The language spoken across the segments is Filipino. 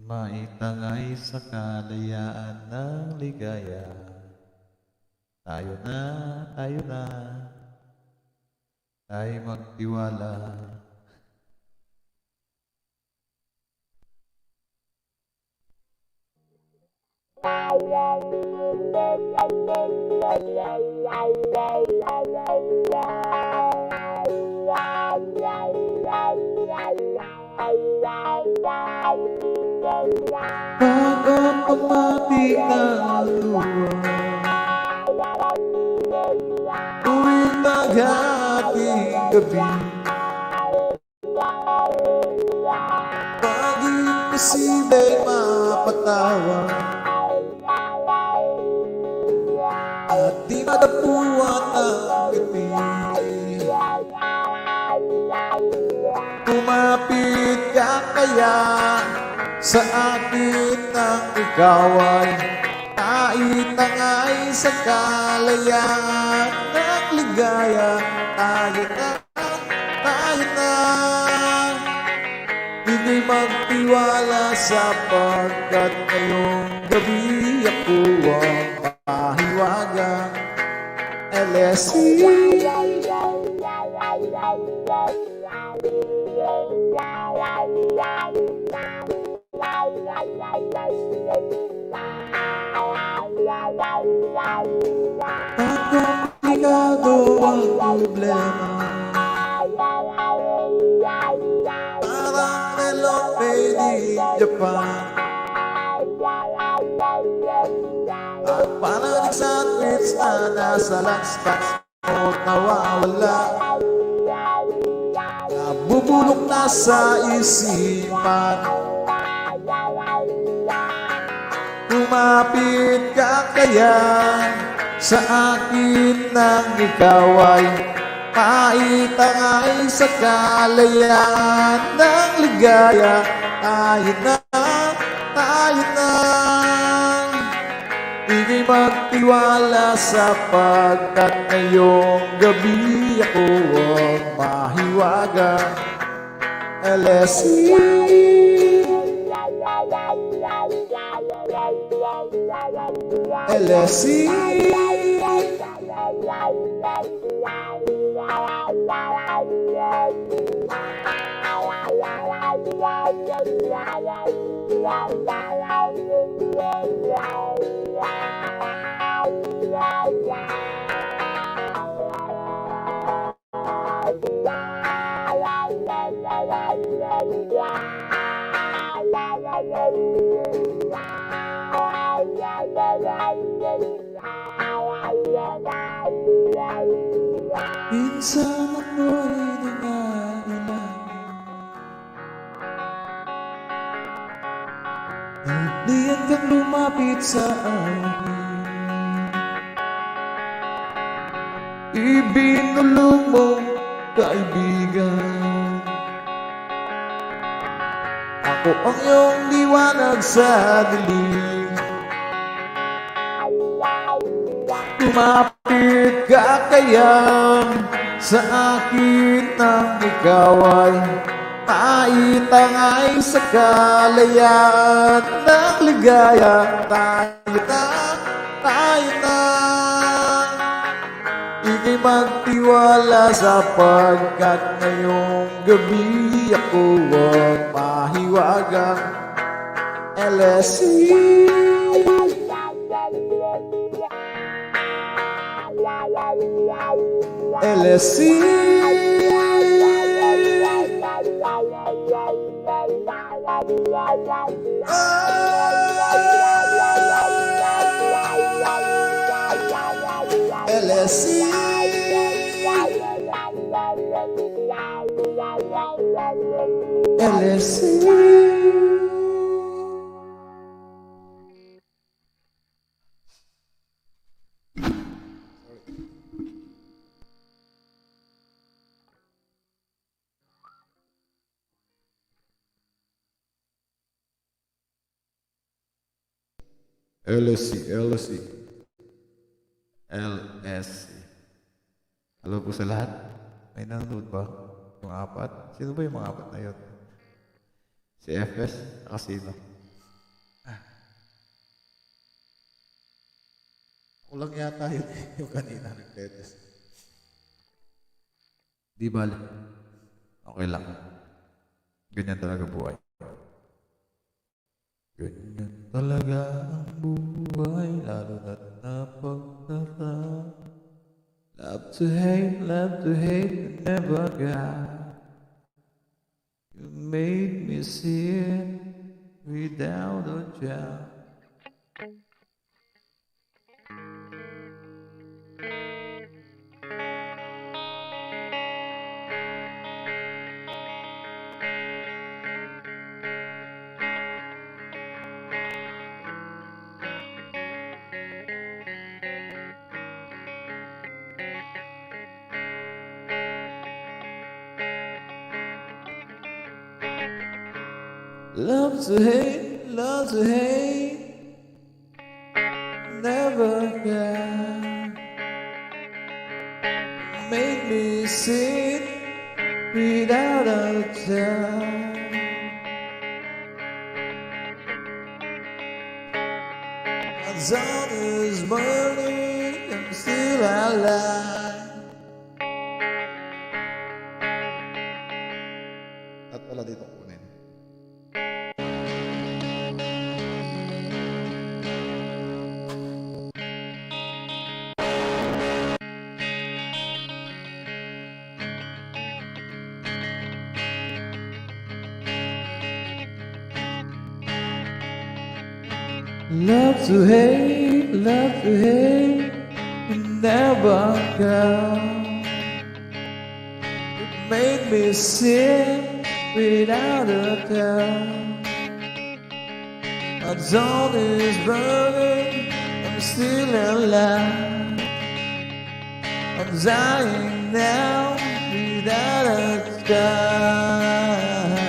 Maitangay sa kalayaan ng ligaya. Tayo na, tayo magtiwala. Pag-apamati na luwa, tuwing maghating gabi, pag-imposibleng mapatawa at di madapuan ang ngiti. Kumapit ka kaya sa akin nang ikaw ay naitangay sa kalayaan ng ligaya. Tayo na, hindi magtiwala sapagkat ngayong gabi ako ang mahiwagang LSE. Pag komplikado ang problema, parang melon made in Japan, at parang sandwich na nasa lunchbox mo nawawala, nabubulok na sa isipan. Kumapit ka kaya sa akin nang ikaw ay maitangay sa kalayaan ng ligaya. Tayo na, hindi magtiwala sapagkat ngayong gabi ako ang mahiwagang LSE. LSE. Minsan ako'y nangailangan, nagdiyan kang lumapit sa akin, ibinulong mo kaibigan. Ako ang iyong liwanag sa dilim. Kumapit ka kaya sa akin nang ikaw ay maitangay sa kalayaan ng ligaya. Tayo na, hindi magtiwala sapagkat ngayong gabi ako ang mahiwagang LSE. LSE. LSE. LSE. LSE. Halo po sa lahat. May nanonood ba? Yung apat? Sino ba yung mga apat na yun? Si FS? Saka sino? Ako lang yata yun yung kanina nag-test. Di bale. Okay lang. Ganyan talaga buhay. Ganyan talaga ang buhay, lalo na't napagdaraan. Love to hate, but never got. You made me see it without a doubt. Love to hate, never can. Make me sit without a doubt. My sun is burning, I'm still alive. At pala dito kunin. Love to hate, never come. It made me sin without a doubt. My soul is burning, I'm still alive. I'm dying now without a doubt.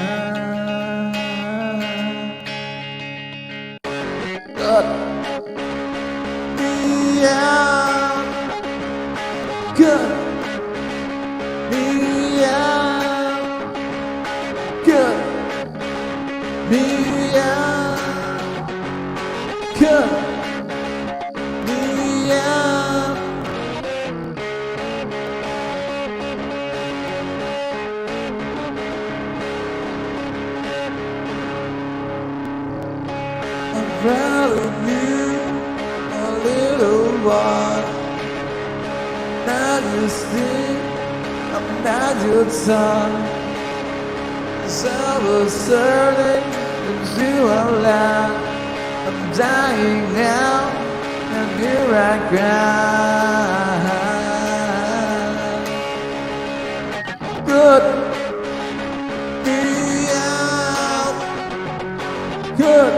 Cut me out, cut me out, cut me out, cut me out. I'm proud of you, a little one. Not your stick, I'm not your son. So certain that you are alive. I'm dying now, and here I cry. Good me out, good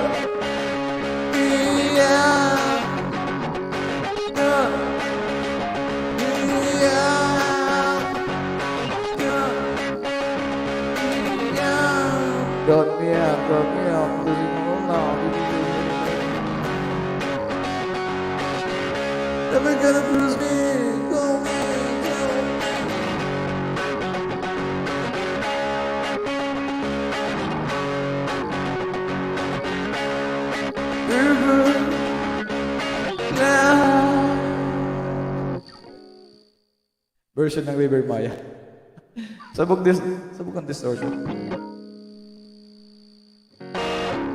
me out, good me out, good me out. Got me out, losing all now. Never gonna lose me, go me, go me. Now. Version ng River Maya. Sabog ang distortion.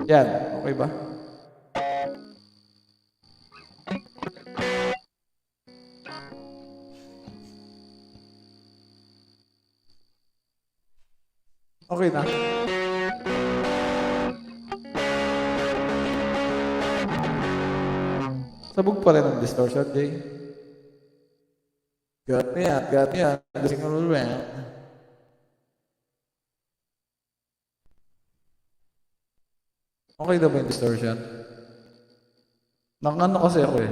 Yan, okay ba? Okay na. Sabog pa rin ang distortion, Jay. Got me out, losing all around. Okay na ba yung distortion? Naka-ano kasi ako eh.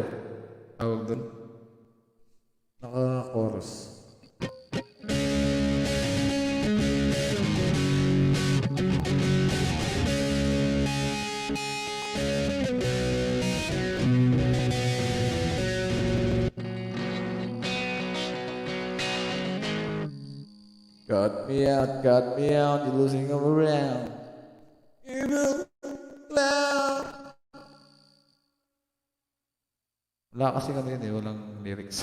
Tawag dun. Naka-chorus. cut me out, you're losing all around. Evil clown. Wala kasi kami yun eh, walang lyrics.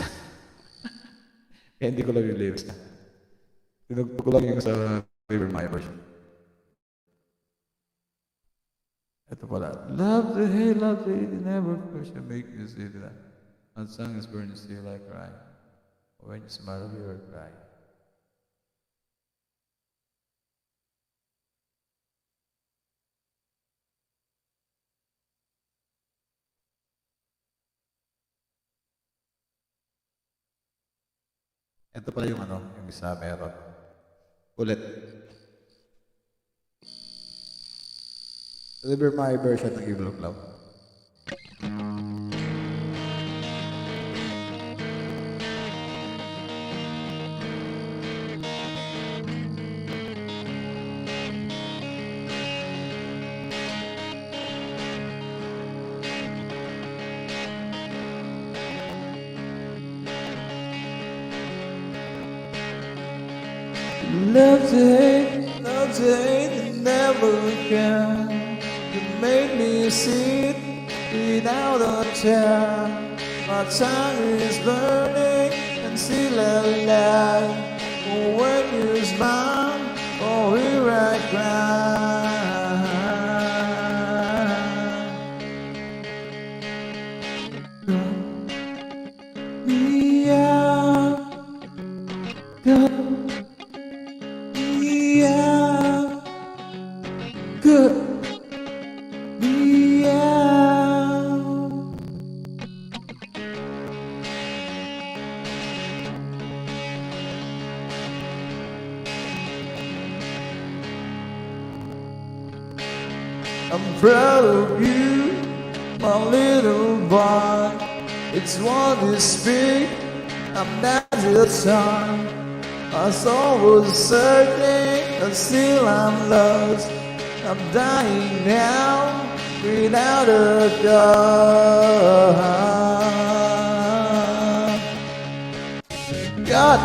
Kaya hindi ko lang yung lyrics na. Tinugtog ko lang yung sa River Maya version. Ito pala. Love to hate, never question, make me see that. My song is burning still like cry. When you smile, you will cry. Ito pala yung ano, yung isa meron. Ulit. Deliver my version ng Evil Cloud. Love to hate, and never can. You made me sit without a chair. My tongue is burning and still alive. Oh, when you smile, oh, here I cry. Cut me out, cut me out, cut me out. I'm proud of you, my little boy. It's one to speak, I'm not your son. My soul was searching, and still I'm lost. I'm dying now, without a God. Cut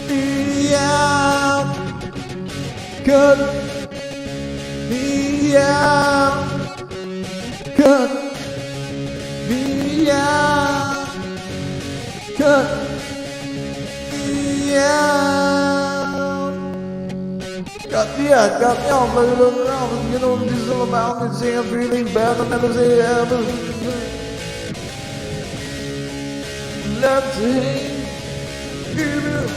me out, cut me out, cut me out, cut me out. Cut me out, but you know this is all about me. Say I'm feeling bad, I'm never say ever. Love to hate, give it.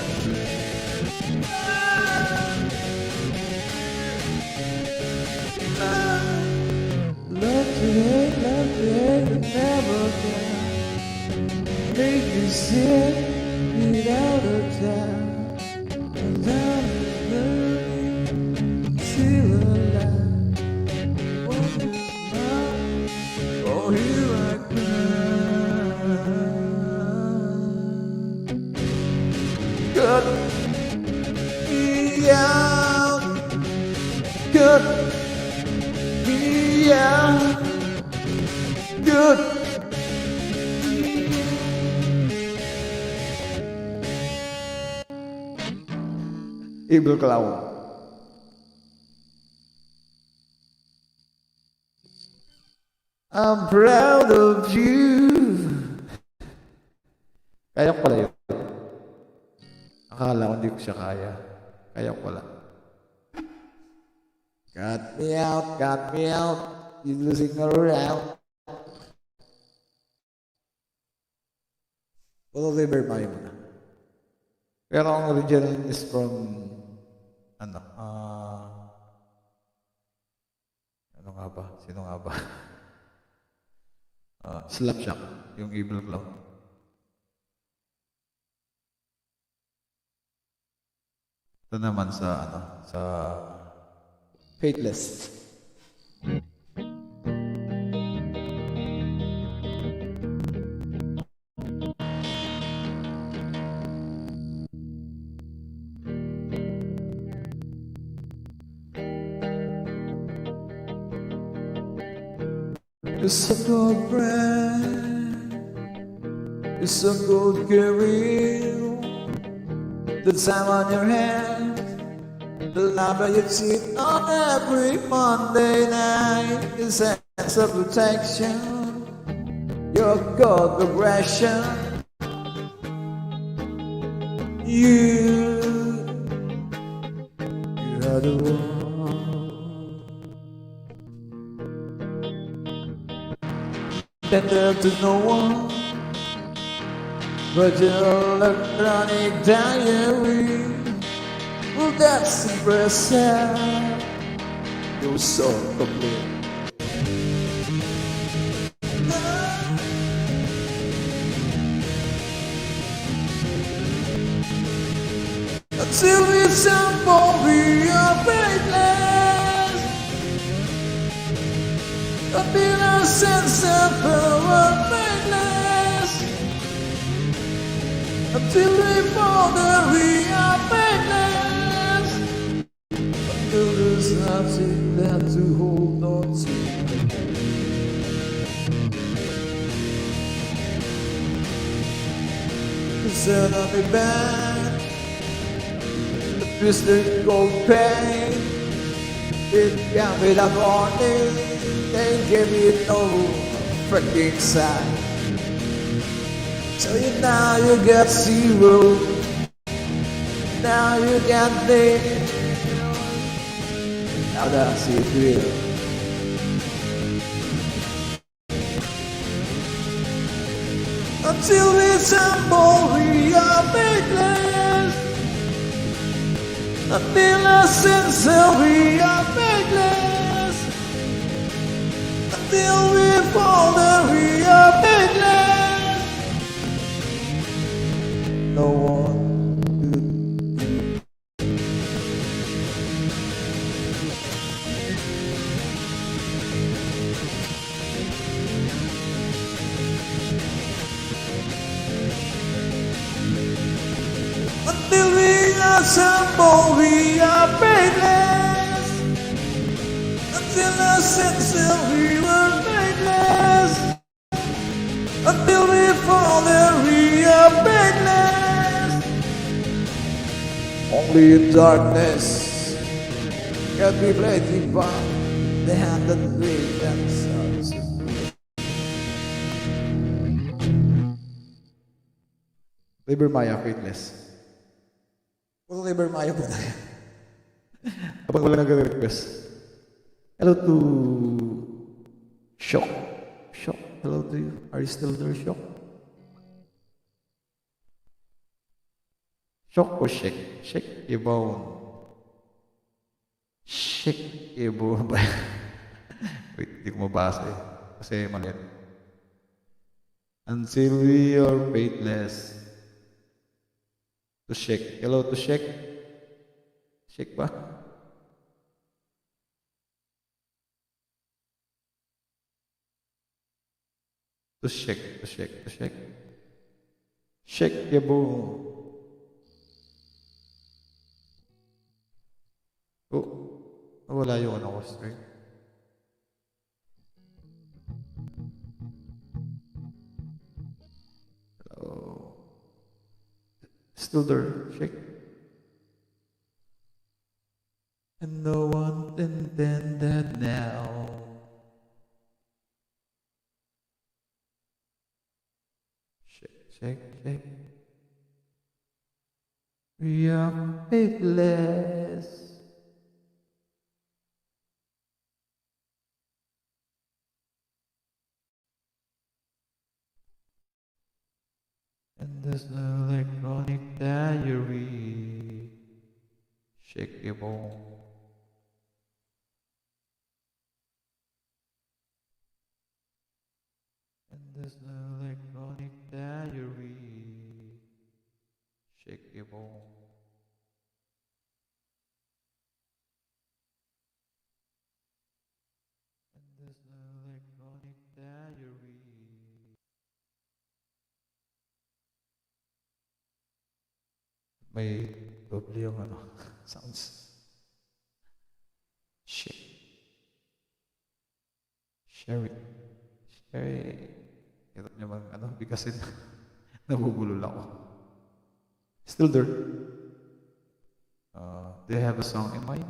Love to hate, and never can. Make you sick without a doubt. And I'm burning, still alive. Oh, oh, here I cry. Cut me out, cut me out, cut. Evil Cloud. I'm proud of you. Kaya ko pala yun. Akala ko hindi ko siya kaya. Kaya ko pala. Cut me out. You're losing around. Puro liver tayo muna. Pero ang original is from ano nga ba? Sino nga ba? Slapshot, yung Evil Cloud. Ito naman sa sa Faithless. It's a good friend, it's a good career. the time on your hand, the love that you cheat on every Monday night, your sense of protection, your cold aggression. You are the one. Tender to no one but your electronic diary. Well, that's impressive. You're so complete. Until we sample, we are faithless. Until our sense of power faithless. Until we fall, that we are faithless. Until there's nothing left to hold on to. Cause I'll be back. Twisted gold pain, it can't be that warning. They give me no freaking sign. So now you got zero, now you got me. How does it feel? Until we tumble, we are faithless. Until our sense that we are faithless. Until we fall, that we are faithless. No one could. Until we assemble, we are faithless. Until our sense that we were faithless. Until we fall, that we are faithless. Only in darkness can be blazing by the hand that breathes themselves. Liber Maya faithless. Kung Liber Maya po tayo. Kapag wala nag-request. Hello to Shock. Shock, hello to you. Are you still there, Shock? Shock o Shake? Shake your bone. Shake your bone ba? Wait, hindi ko mabasa eh. Kasi mali. Until we are faithless. To shake. Hello to shake. Shake ba? To shake, to shake, to shake. Shake your bone. Oh, nawala yung ano ko string. Hello. Still there, shake. And no one intended now. Shake, shake, shake. We are faithless. And there's no electronic diary. Shake your bone. And there's no electronic diary. Shake your bone. And there's no electronic diary. May doble yung ano, sounds. Shake. Sherry. Sherry. Ito niyo mang ano, bigasin. Nabubulol ako. Still there. Do you have a song in mind?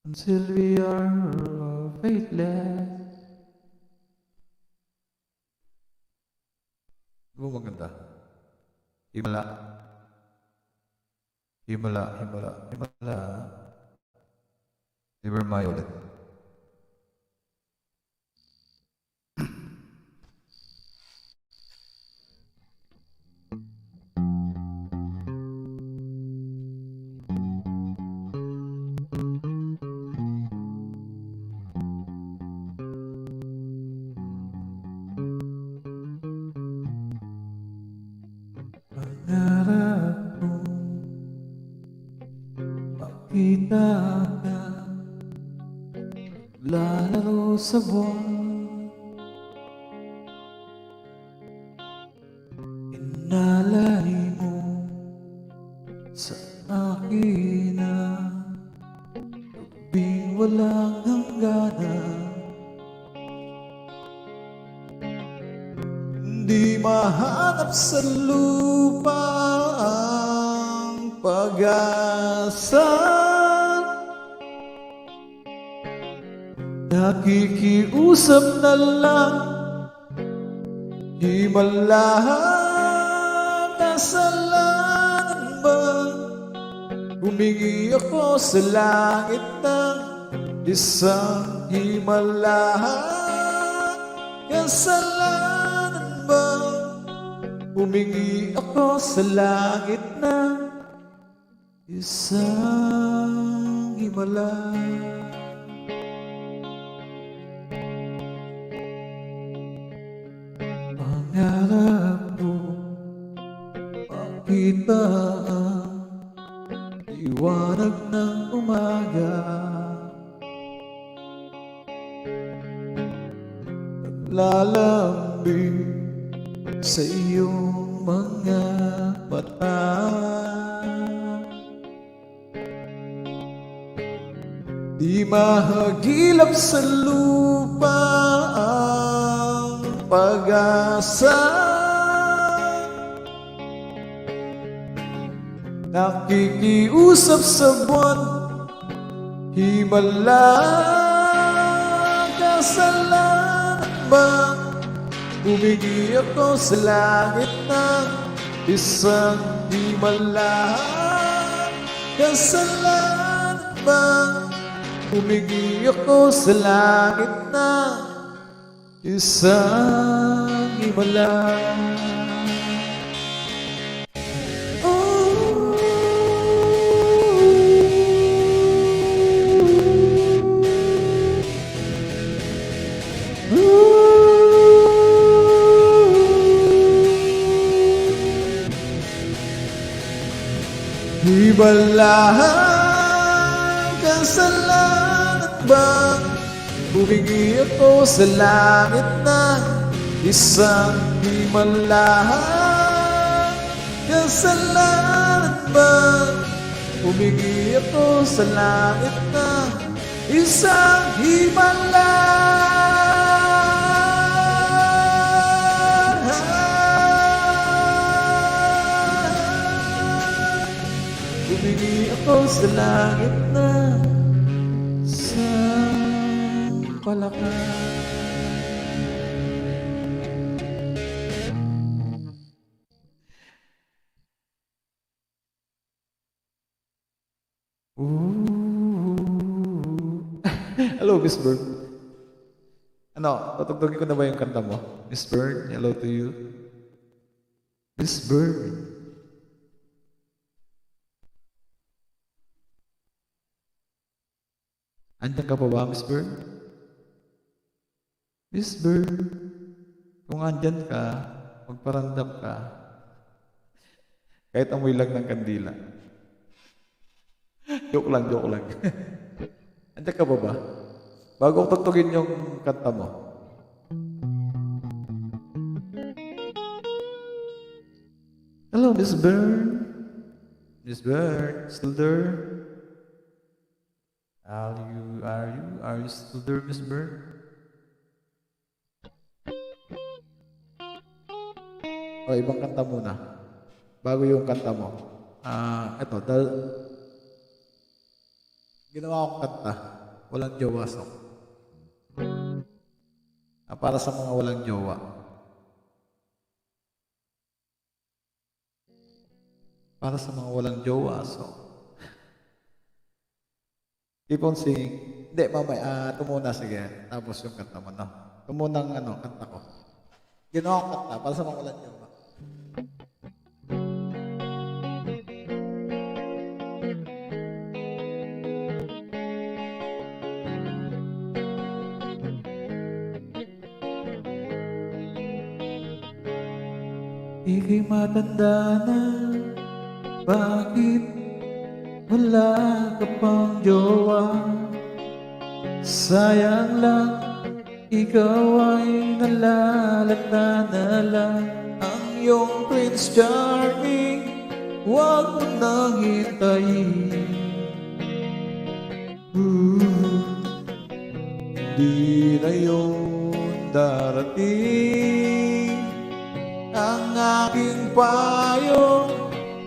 Until we are faithless. Diba maganda? Himala. Himala, himala, himala. Never mind ulit. Pangarap ko makita ka lalaro sa buwan. Inalay mo sa akin na tubing walang hangganan. Di mahanap sa lupa ang pag-asa. Nakikiusap na lang, himala, kasalanan ba? Humingi ako sa langit ng isang himala, kasalanan ba? Humingi ako sa langit ng isang himala. Pangarap ko makita ang liwanag ng umaga. Naglalambing sa iyong mga mata. Di mahagilap sa lupa ang pag-asa. Nakikiusap sa buwan, himala, kasalanan ba? Humingi ako sa langit ng isang himala, kasalanan ba? Humingi ako sa langit ng isang himala. Himala, kasalanan ba? Humingi ako sa langit ng isang himala, kasalanan ba? Humingi ako sa langit ng isang himala. Humingi ako sa langit na isang palaka. Hello, Miss Bird. Ano, tutugtugin ko na ba yung kanta mo? Miss Bird, hello to you. Miss Bird. Andiyan ka pa ba, Miss Bird? Miss Bird, kung andyan ka, magparamdam ka. Kahit amoy lang ng kandila. Joke lang, joke lang. Andiyan ka pa ba? Bago ko tugtugin yung kanta mo. Hello, Miss Bird. Miss Bird, still there? Are you still there, Miss Bird? O, ibang kanta muna. bago yung kanta mo. Ito, dahil ginawa akong kanta, walang jowa song. Para sa mga walang jowa. Para sa mga walang jowa song. Keep on singing. Hindi, mamaya, ito muna, sige. Tapos yung kanta mo, no? Ito muna ang kanta ko. Ginawa akong kanta, para sa mga walang jowa. Ika'y matanda na, bakit wala ka pang jowa? Sayang lang, ikaw ay nalalata na lang. Ang iyong Prince Charming, huwag mo nang hintayin. Di na yun darating. Ang aking payo,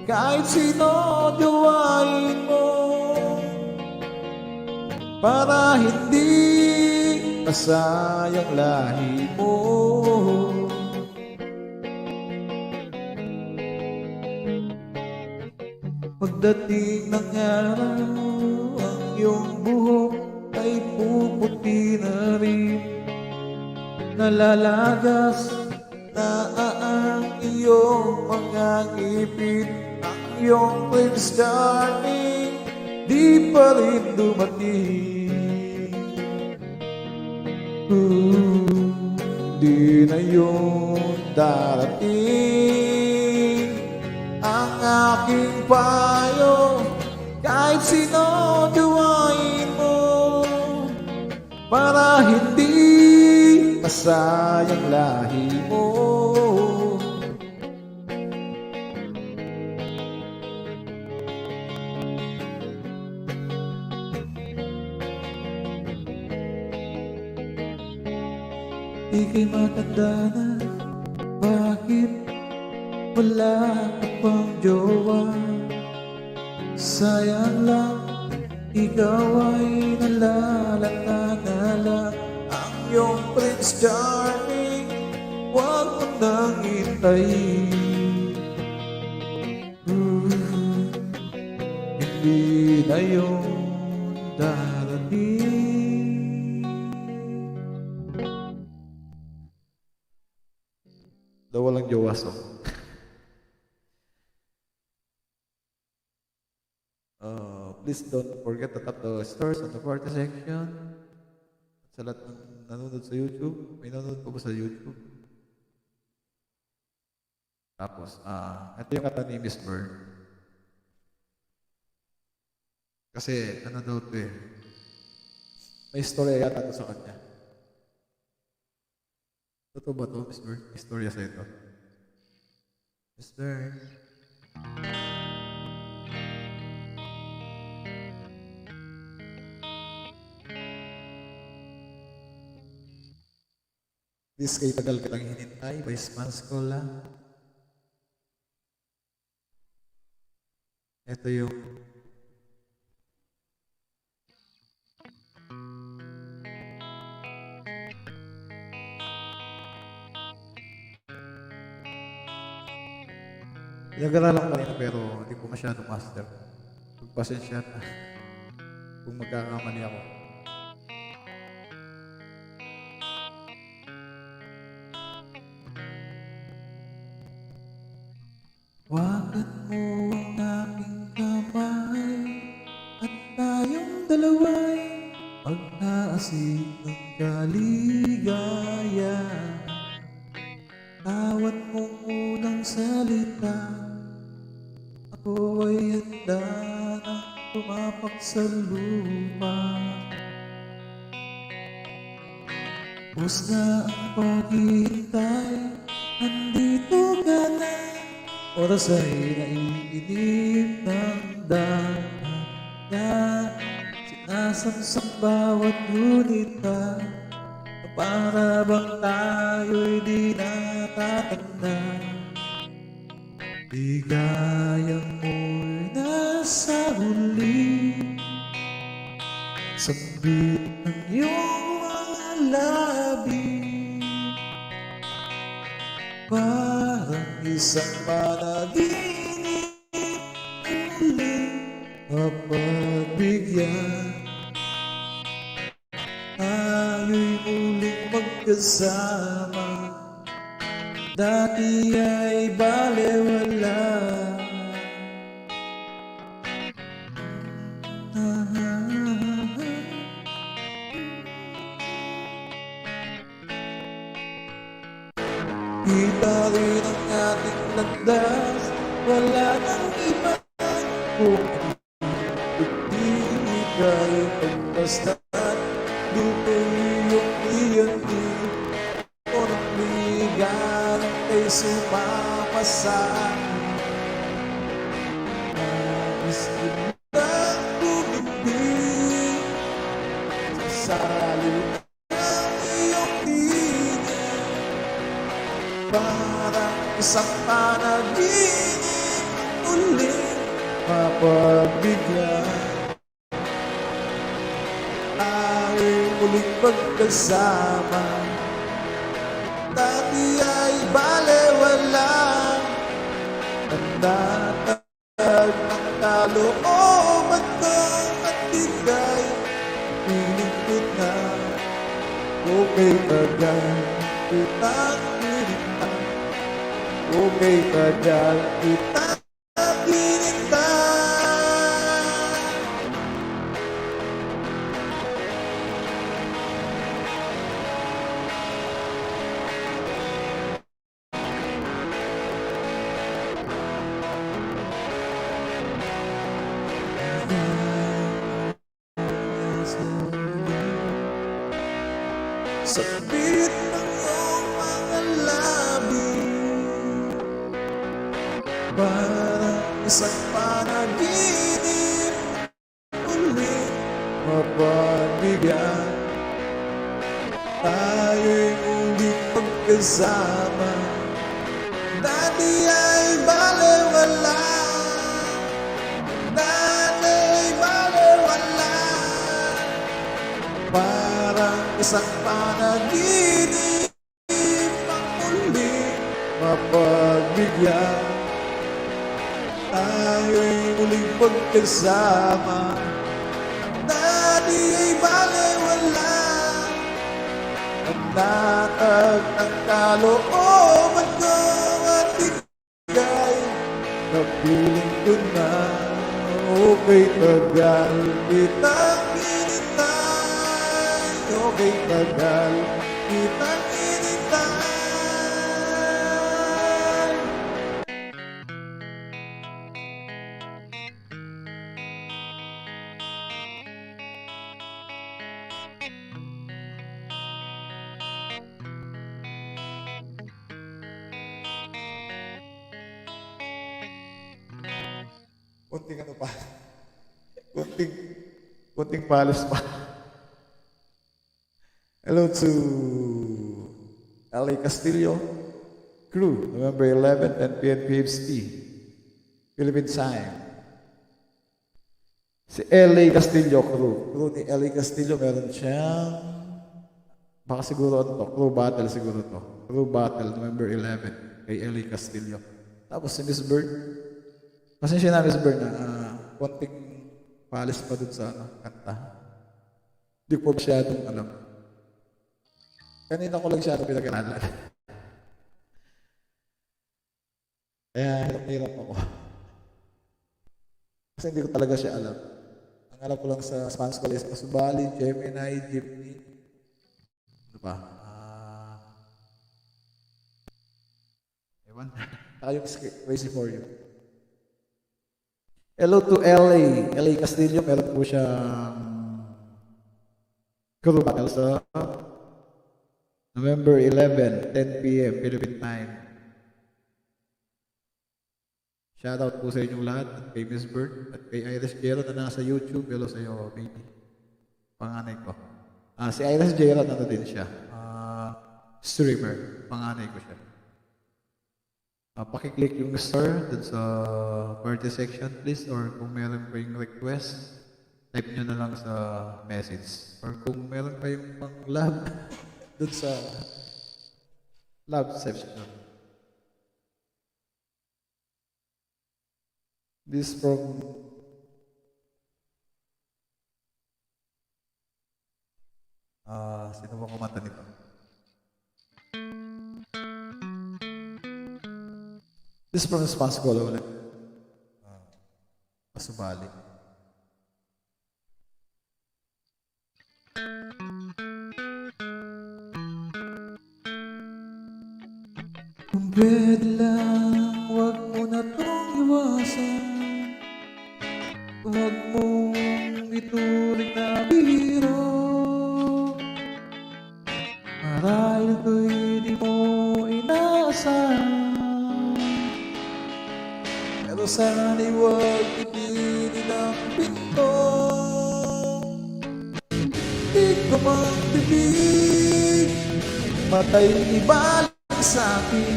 kahit sino jowain mo, para hindi masayang lahi mo. Pagdating ng araw, ang iyong buhok ay puputi na rin. Nalalagas na ang iyong mga ngipin. Ang iyong Prince Charming, di pa rin dumating. Di na yun darating. Ang aking payo, kahit sino jowain mo, para hindi masayang lahi mo. Ika'y matanda na, bakit wala ka pang jowa? Sayang lang, ikaw ay nalalata na lang. Ang iyong Prince Charming, huwag mo nang hintayin. Hindi na yun darating. Daw walang jowa song. Please don't forget to tap the stars on the party section. Sa lahat ng nanonood sa YouTube, may nanonood pa ba sa YouTube? Tapos, ito yung kata ni Miss Bird. Kasi, ano daw ito eh, may istorya yata ito sa kanya. Totoo ba ito, Miss Bird? Istorya sa ito. Miss Bird. This kay tagal ka lang hinintay, Vice Manskola. Ito yung pinag-aralan ko kanina pero hindi ko masyado master. Pagpasensya na kung magkakamali ako. Wagan mo ang aking kamay at tayong dalawa'y pagnaasik ng kaligaya. Tawad mong unang salita, ako ay handa nang tumapak sa lupa. Bus na ang paghihintay, nandito ka na. Oras ay naiinip ng dagat, sinasamsam bawat gunita, para bang tayo'y di natatanda. Ligaya mo'y nasa huli, sabit ng iyong mga labi, parang isang panaginip muling mapagbigyan. Tayo'y muling magkasama, dati ay balewala. Kita rin ang ating landas, wala nang iba kung hindi kayo pagpastan. Luto'y iyong iyanin, o ng ligan ay sumama sa akin. Nais ko lang bumibig sa saliw ng iyong tingin, parang isang panaginip ulit mapagbigyan. Ay muling magkasama, dati ay balewala. Nandatag ang kalooban kong at bigay, piling ko na okay tagal kitang pinintay, okay tagal kitang pinintay. Sabit ng iyong mga labi, parang isang panaginip ulit mapagbigyan. Tayo'y muling magkasama, dati ay balewala. Dati ay balewala, parang isang panaginip ang muling mapagbigyan. Tayo'y muling magkasama, dati ay balewala. Ang natag ng kalooban ko at bigay, napiling ko na okay tagal kitang pinintay, okay tagal kitang pinintay. Kunting ano pa, kunting palos pa. Hello to LA Castillo crew, November 11, 10 p.m. PST, Philippine time. Si LA Castillo crew ni LA Castillo, meron siyang, baka siguro ano to, crew battle siguro to. Crew battle, November 11, kay LA Castillo. Tapos si Miss Bird, pasensya na Miss Bird na konting palis pa dun sa kanta. Hindi ko masyadong alam. Kanina ko lang siya pinag-aralan. Kaya hirap ako. Kasi hindi ko talaga siya alam. Ang alam ko lang sa Spanish ko is Pasubali, Gemini, Jeepney. Ano pa? Ewan. Saka yung Crazy For You. Hello to LA Castillo, meron po siyang crew battle sa November 11, 10 p.m. Philippine time. Shoutout po sa inyong lahat at kay Miss Bird at kay Iris Jero na nasa YouTube. Hello sa iyo, baby. Panganay ko. Si Iris Jero, ano din siya? Streamer. Panganay ko siya. Pakiclick yung star dun sa party section please, or kung meron pa yung request, type nyo na lang sa message, or kung meron pa yung pang lab dun sa lab section. This from sino ba kumanta nito? This from response ko ulit. Masubali. Kung pwede lang, huwag mo na tong iwasan. Huwag mong ituring na biro. Marahil ko'y di mo inaasahan. Pero sana'y huwag ipinin ang pinto. Hindi ko mang bibig, matay ibalik sa'kin.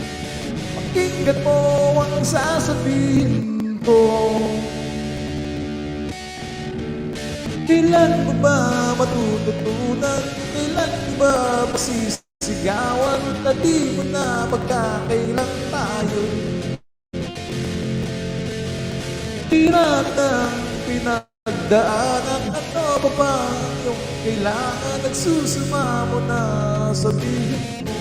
Pakinggan mo ang sasabihin ko. Kailan mo ba matututunan? Kailan mo ba masisigawan? Na di mo na magkakailang tayo. Hirap ng pinagdaanan, ano pa ba yung kailangan? Nagsusuma mo na sabihin mo.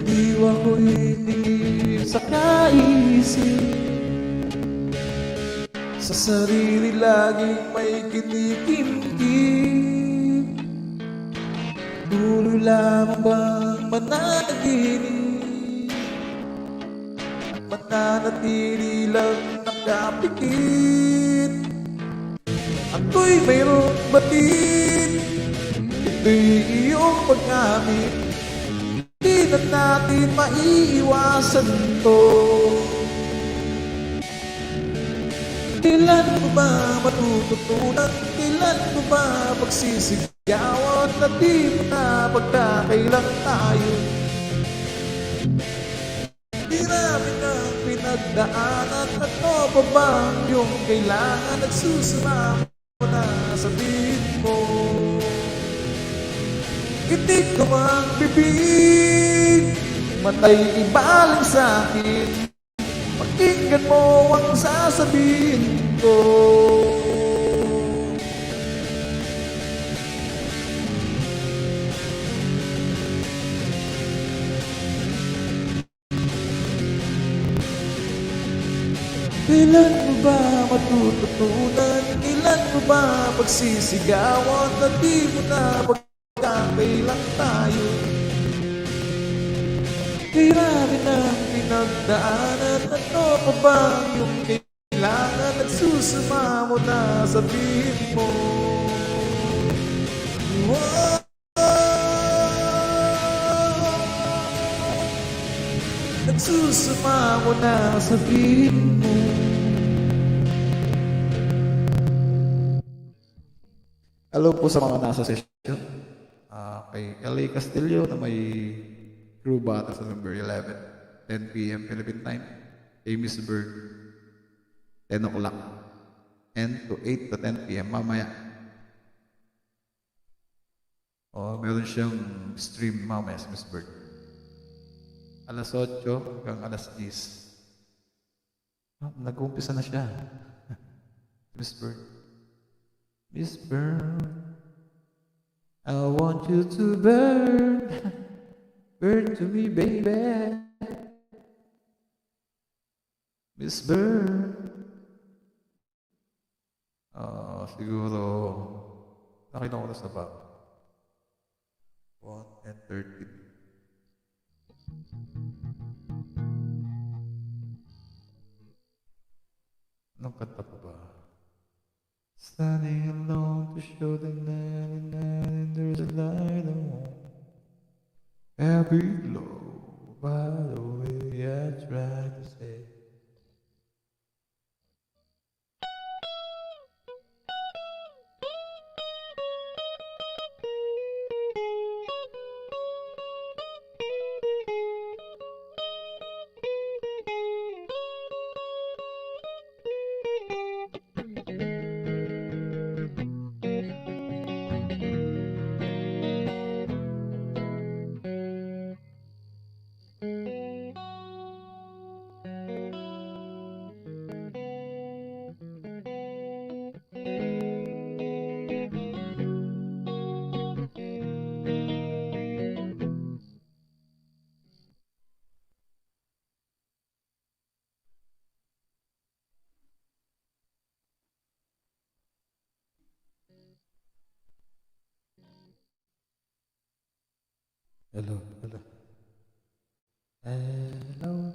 Di ako'y tingin sa kaisip, sa sarili laging may kinikimkim. Tuloy lamang bang mananaginip at mananatili lang nakapikit? Ako'y mayroong batid, ito'y iyong pag-amin. Hindi na natin maiiwasan to. Kailan mo ba matututunan? Kailan mo ba pagsisigawan? Na di mo na pagkakailang tayo. Hiramin ang pinagdaanan, ano pa ba yung kailangan? Nagsusuma mo na sabihin mo. Itik ko ang bibig, matay ibaling sa'kin. Pakinggan mo ang sasabihin ko. Kailan mo ba matututunan? Kailan mo ba pagsisigawan? Na di mo na pagkakailang tayo. Hiramin ang pinagdaanan, ano pa ba yung kailangan? Nagsusuma mo na sabihin mo. Nagsusuma mo na sabihin mo. Hello po sa mga nasa session. Kay LA Castillo na may crew bata sa November 11, 10 p.m. Philippine time. Kay Miss Bird, 10 o'clock. And to 8 to 10 p.m. mamaya. Meron siyang stream mamaya si Miss Bird. Alas 8 hanggang alas 10. Nag-uumpisa na siya. Miss Bird. Miss Bird, I want you to burn. Burn to me, baby. Miss Bird. Siguro nakita ko na sa baba. 1:30. Anong kanta pa ba? Standing alone to show the night and there's a light on. Every glow, by the way I try to say. Hello, hello, hello.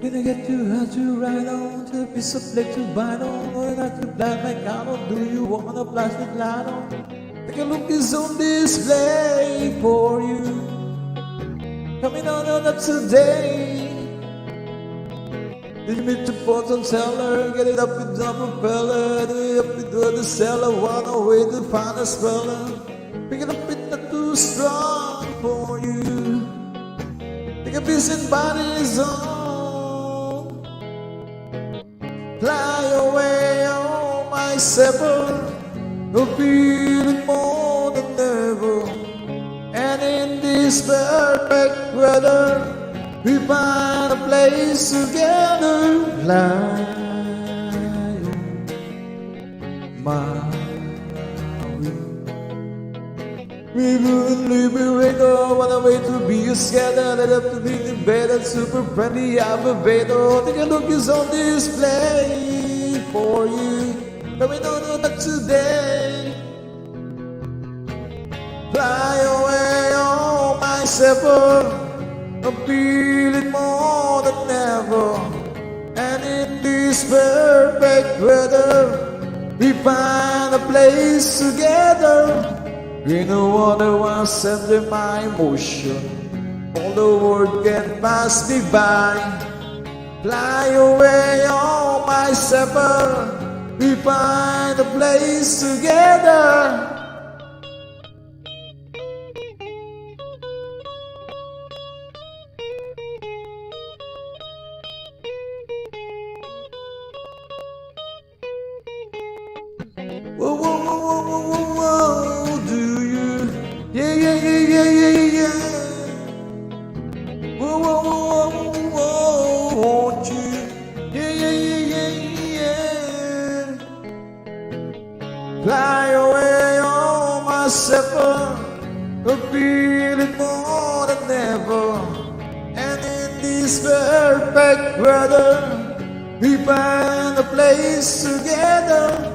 When I get too hard to ride on, to be so black to bite on, when I to blind my collar, do you want a plastic light on? Take a look, is on display for you. Coming on up today. Did you meet the bottom seller? Get it up with the propeller, do it up with the seller, one away to find a speller. Pick it up, it's not too strong for you. Take a piece and body's on. Fly away, oh my sever, no feeling more than ever. And in this perfect weather, we find a place together. Fly, my way. We wouldn't leave me right now, what a way to be a scatter. Let up to be in bed and super friendly, I'm a better. Take a look, is on display for you. Coming on up today. Fly away, oh my sever, I'm feeling more than ever. And in this perfect weather, we find a place together. In a water was under my emotion, all the world can pass me by. Fly away, oh my sever, we find a place together. Whoa, whoa, whoa, whoa, whoa, whoa, whoa, do you? Yeah, yeah, yeah, yeah, yeah, yeah. Whoa, whoa, whoa, whoa, whoa, won't you? Yeah, yeah, yeah, yeah, yeah. Fly away, oh my sever, I'm feeling more than ever. And in this perfect weather, we find a place together.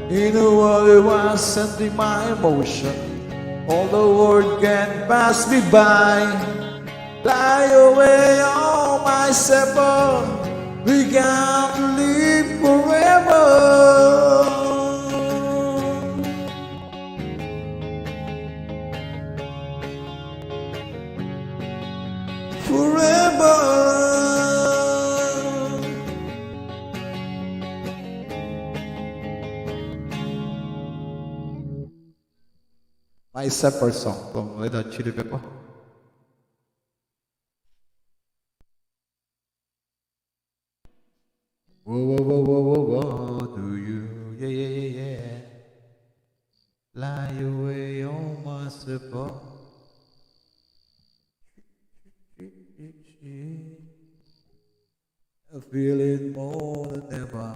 In a world it was sending my emotion, all the world can pass me by. Fly away, oh my sever, we can live forever. Forever. My separate song from Red Hot Chili Pepper. Whoa, whoa, whoa, whoa, whoa, whoa, do you? Yeah, yeah, yeah, yeah. Fly away on my separate. I feel it more than ever.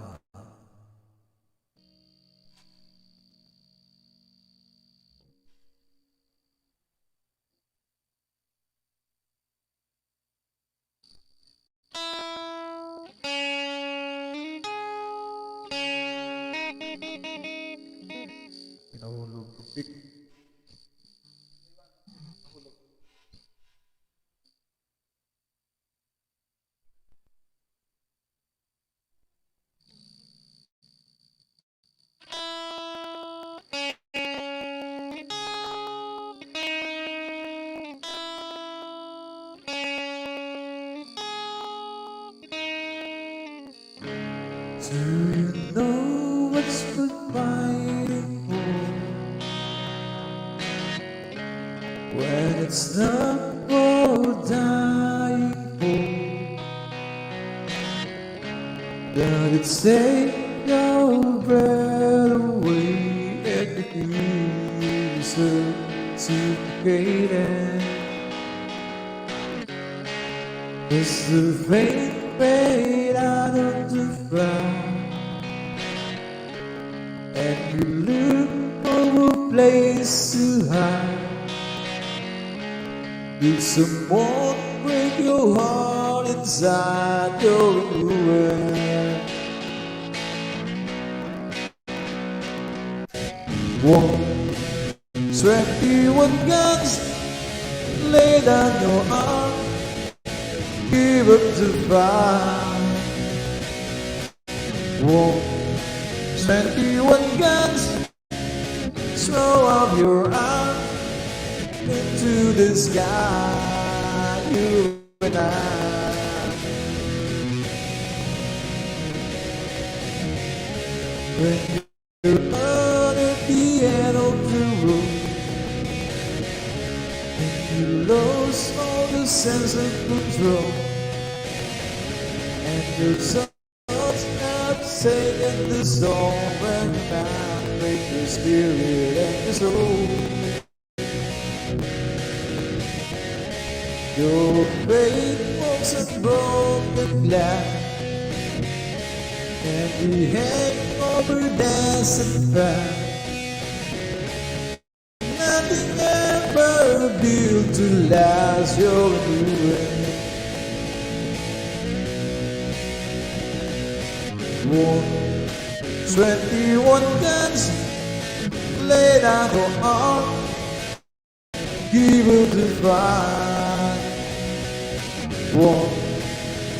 Look big. Do you know what's worth fighting for? When it's not worth dying for. that it take your breath away and make you so suffocated. It's the fate made out of the fire, and you look for a place to hide. Will someone break your heart inside your ruin? 21 guns lay down your arm, give up the fight. 21 guns, throw up your arm into the sky, you and I. When you're out at the end of the road, and you lose all the sense of control, and your soul's not taking the storm, and now break your spirit and your soul. Your faith walks on broken glass, and you hang over dancing fast. Nothing ever built to last your ruin. 21 guns laid out for all, give up the fight.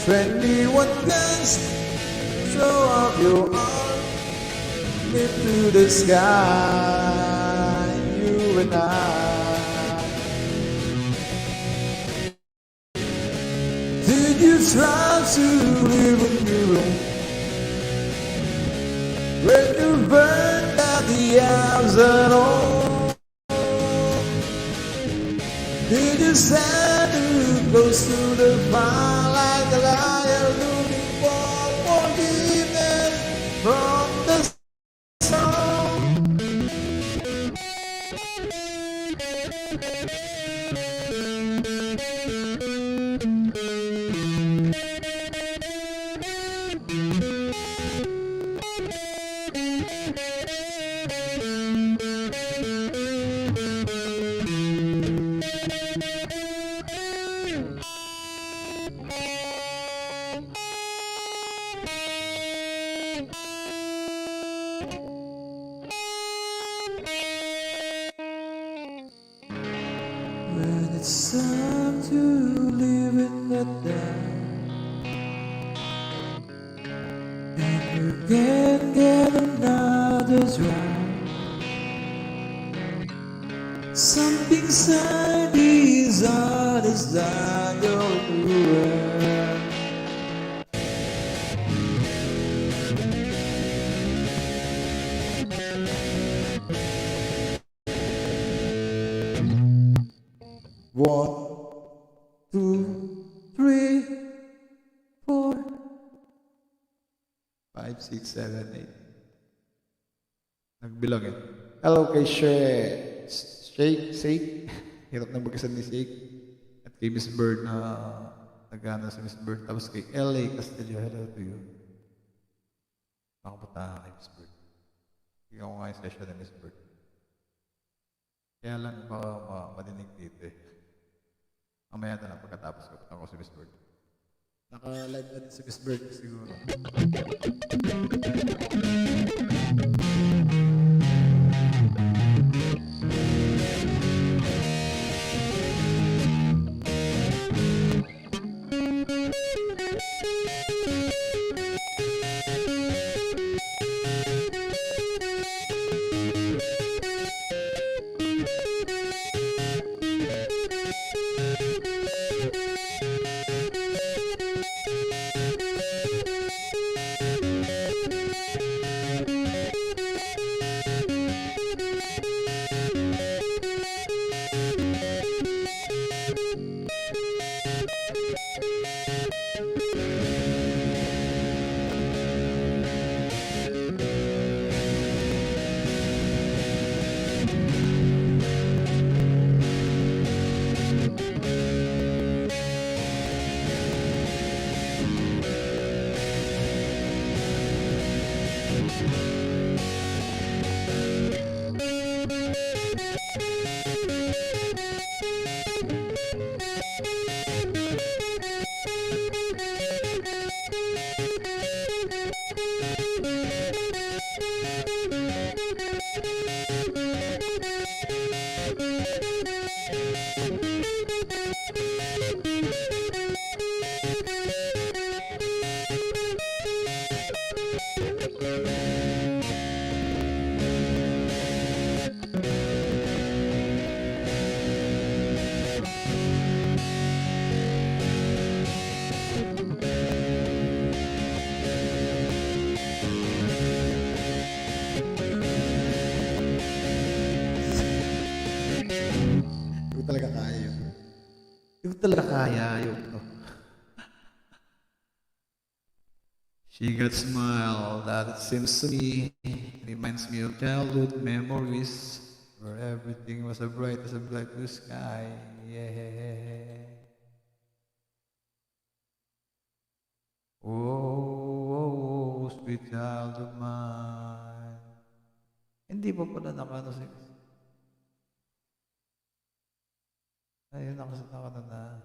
21 guns, throw up your arm into the sky, you and I. Did you try to live on your own when you burned out the hours at all? Did you stand too close to the fire like a liar looking for forgiveness from the sun? When it's time to live in the dark, and you can't get another try, something inside these heart is not your ruin. One, two, three, 4, 5, 6, 7, 8. Nagbilang eh. Hello kay Shake. Hirap na magkasan ni Shake. At kay Miss Bird na nagana si Miss Bird. Tapos kay LA Castillo, hello to you. Nakapunta kay Miss Bird. Bigyan ko nga yung session ni Miss Bird. Kaya lang baka madinig dito eh. Mamaya na lang pagkatapos ko ako si Miss Bird. Naka-live na din si Miss Bird siguro. Hindi ko talaga kaya yun. Hindi ko talaga kaya yun. She got smile that it seems to me reminds me of childhood memories where everything was as bright blue sky. Yeah. Oh, sweet child of mine. Hindi pa pala nakano si... Ayun, nakano na.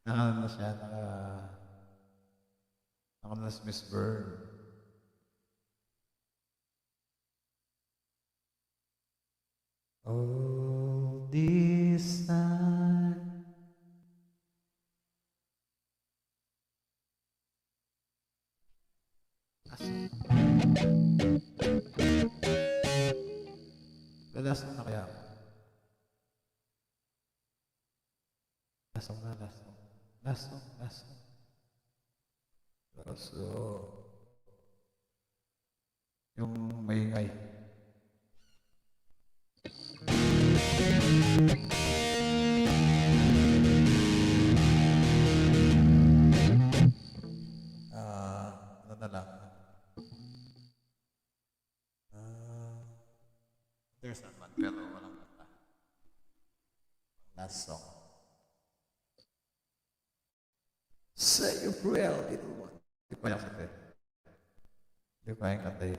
Nakano na siya, nakano na si Miss Bird. All this time. Lalasong na kaya ako. Lasong. Yung maingay. Ano na lang. There's naman, pero walang kanta. Last song. Say a prayer, little one. Di pa yung kanta. Di pa yung kanta.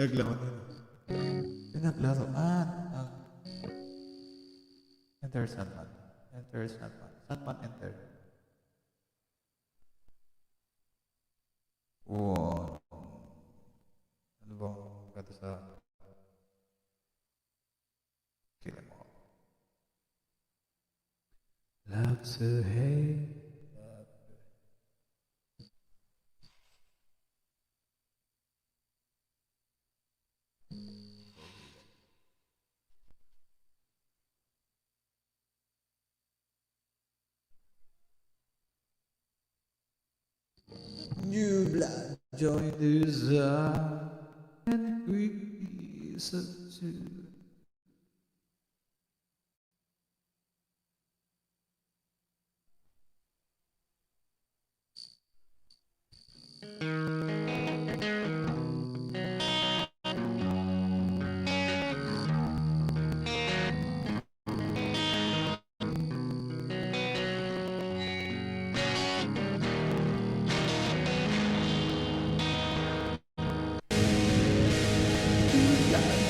Naglaro na. Pinaglaruan ang Enter Sandman. Enter Sandman. Sandman enter. Wow. Ano bang kata sa kila mo? Love to hate. New blood join this and quickly subdue.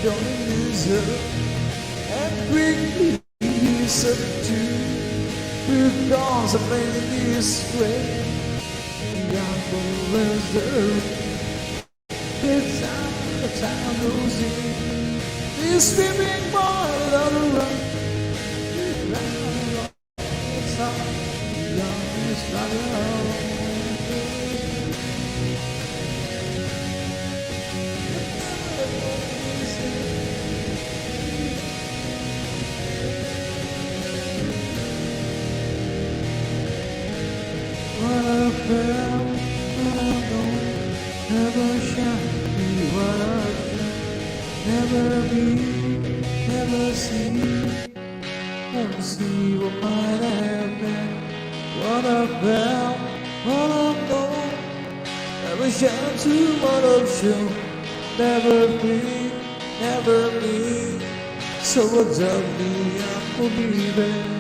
Join this and quickly subdue. Because I'm in this way. It's time to see this swimming boy on the run. It's not alone. What I felt, what I know, never shall be what I feel. Never be, never see, never see what might have been. What I felt, what I know, never shall do what I've shown. Never be, never be, so what's up me, I believe it.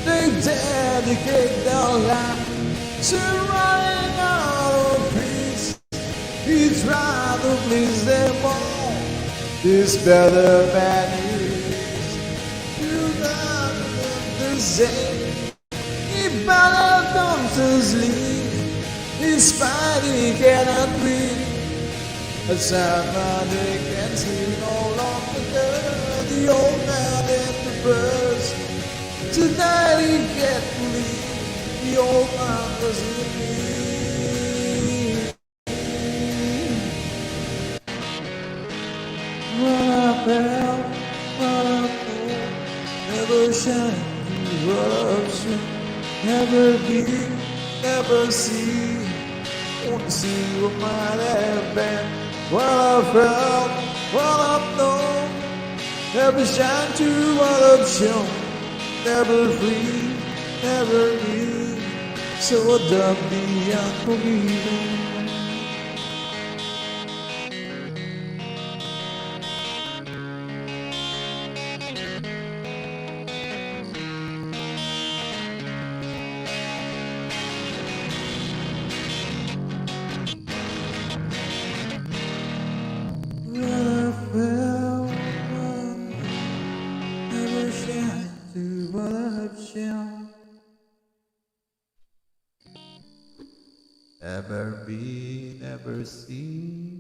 They dedicate their life to running out of peace. He's trying to please them all. This better man is. You got them to say. He better comes to sleep. His fighting cannot win. A someone they can see no longer. The old man in the first. Tonight he can't believe the old man was in me. What I felt, what I felt, never shine, what I've seen, never be, never see, won't see what might have been. What I felt, what I've known, never shine to what I've shown. Never free, never me, so don't be unbelieving. What I felt, never shine to what I've shown. Never be, never see.